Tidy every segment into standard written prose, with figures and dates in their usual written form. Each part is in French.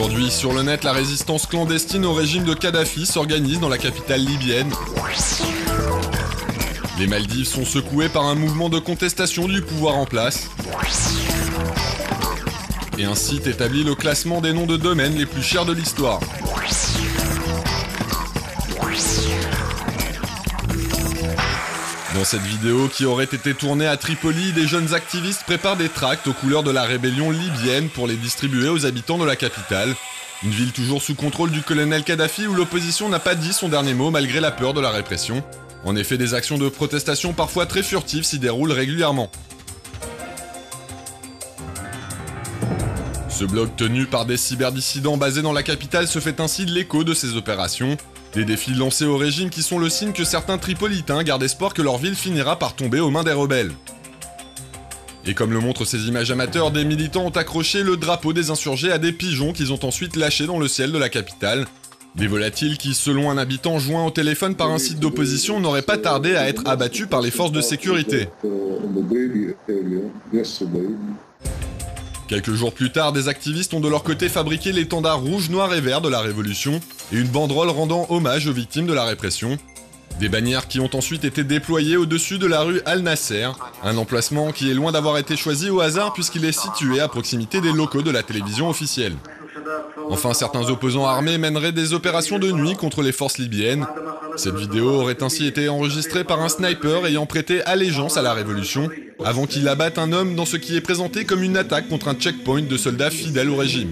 Aujourd'hui, sur le net, la résistance clandestine au régime de Kadhafi s'organise dans la capitale libyenne. Les Maldives sont secouées par un mouvement de contestation du pouvoir en place. Et un site établit le classement des noms de domaines les plus chers de l'histoire. Dans cette vidéo qui aurait été tournée à Tripoli, des jeunes activistes préparent des tracts aux couleurs de la rébellion libyenne pour les distribuer aux habitants de la capitale. Une ville toujours sous contrôle du colonel Kadhafi où l'opposition n'a pas dit son dernier mot malgré la peur de la répression. En effet, des actions de protestation parfois très furtives s'y déroulent régulièrement. Ce blog tenu par des cyberdissidents basés dans la capitale se fait ainsi de l'écho de ces opérations. Des défis lancés au régime qui sont le signe que certains Tripolitains gardent espoir que leur ville finira par tomber aux mains des rebelles. Et comme le montrent ces images amateurs, des militants ont accroché le drapeau des insurgés à des pigeons qu'ils ont ensuite lâchés dans le ciel de la capitale. Des volatiles qui, selon un habitant joint au téléphone par un site d'opposition, n'auraient pas tardé à être abattus par les forces de sécurité. Quelques jours plus tard, des activistes ont de leur côté fabriqué l'étendard rouge, noir et vert de la Révolution et une banderole rendant hommage aux victimes de la répression. Des bannières qui ont ensuite été déployées au-dessus de la rue Al-Nasser, un emplacement qui est loin d'avoir été choisi au hasard puisqu'il est situé à proximité des locaux de la télévision officielle. Enfin, certains opposants armés mèneraient des opérations de nuit contre les forces libyennes. Cette vidéo aurait ainsi été enregistrée par un sniper ayant prêté allégeance à la Révolution, avant qu'il abatte un homme dans ce qui est présenté comme une attaque contre un checkpoint de soldats fidèles au régime.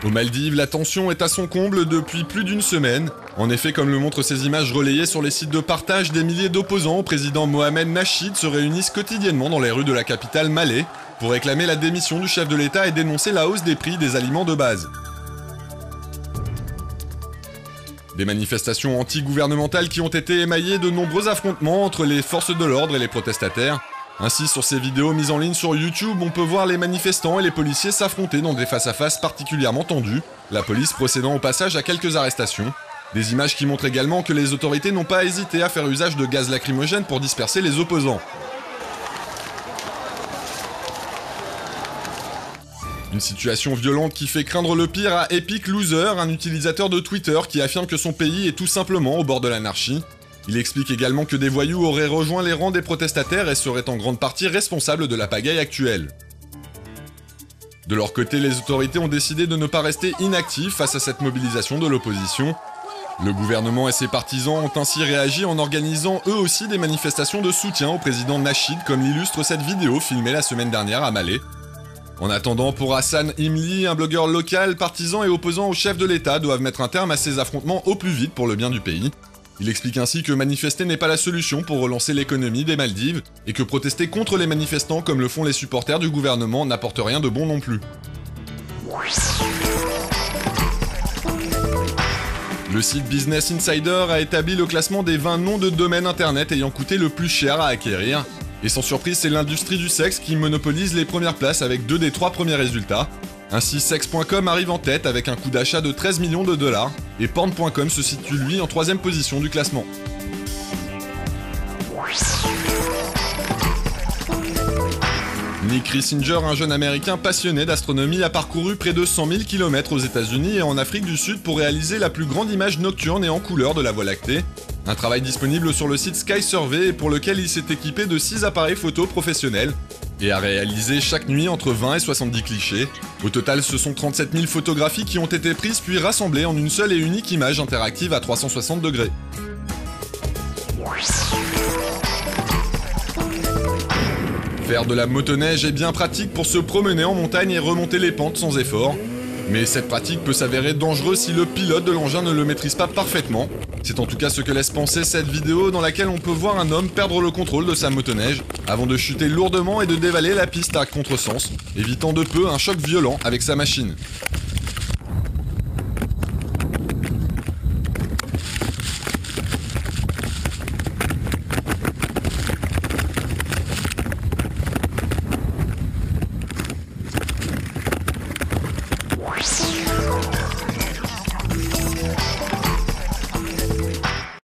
Aux Maldives, la tension est à son comble depuis plus d'une semaine. En effet, comme le montrent ces images relayées sur les sites de partage, des milliers d'opposants au président Mohamed Nasheed se réunissent quotidiennement dans les rues de la capitale Malé pour réclamer la démission du chef de l'État et dénoncer la hausse des prix des aliments de base. Des manifestations anti-gouvernementales qui ont été émaillées de nombreux affrontements entre les forces de l'ordre et les protestataires. Ainsi, sur ces vidéos mises en ligne sur YouTube, on peut voir les manifestants et les policiers s'affronter dans des face-à-face particulièrement tendus, la police procédant au passage à quelques arrestations. Des images qui montrent également que les autorités n'ont pas hésité à faire usage de gaz lacrymogène pour disperser les opposants. Une situation violente qui fait craindre le pire à Epic Loser, un utilisateur de Twitter qui affirme que son pays est tout simplement au bord de l'anarchie. Il explique également que des voyous auraient rejoint les rangs des protestataires et seraient en grande partie responsables de la pagaille actuelle. De leur côté, les autorités ont décidé de ne pas rester inactifs face à cette mobilisation de l'opposition. Le gouvernement et ses partisans ont ainsi réagi en organisant eux aussi des manifestations de soutien au président Nasheed, comme l'illustre cette vidéo filmée la semaine dernière à Malé. En attendant, pour Hassan Imli, un blogueur local, partisan et opposant au chef de l'État doivent mettre un terme à ces affrontements au plus vite pour le bien du pays. Il explique ainsi que manifester n'est pas la solution pour relancer l'économie des Maldives, et que protester contre les manifestants comme le font les supporters du gouvernement n'apporte rien de bon non plus. Le site Business Insider a établi le classement des 20 noms de domaines internet ayant coûté le plus cher à acquérir. Et sans surprise, c'est l'industrie du sexe qui monopolise les premières places avec 2 des 3 premiers résultats. Ainsi, sex.com arrive en tête avec un coût d'achat de 13 millions de dollars, et porn.com se situe lui en 3e position du classement. Nick Rissinger, un jeune américain passionné d'astronomie, a parcouru près de 100 000 km aux États-Unis et en Afrique du Sud pour réaliser la plus grande image nocturne et en couleur de la Voie lactée. Un travail disponible sur le site Sky Survey et pour lequel il s'est équipé de 6 appareils photo professionnels et a réalisé chaque nuit entre 20 et 70 clichés. Au total, ce sont 37 000 photographies qui ont été prises puis rassemblées en une seule et unique image interactive à 360 degrés. Faire de la motoneige est bien pratique pour se promener en montagne et remonter les pentes sans effort. Mais cette pratique peut s'avérer dangereuse si le pilote de l'engin ne le maîtrise pas parfaitement. C'est en tout cas ce que laisse penser cette vidéo dans laquelle on peut voir un homme perdre le contrôle de sa motoneige avant de chuter lourdement et de dévaler la piste à contresens, évitant de peu un choc violent avec sa machine.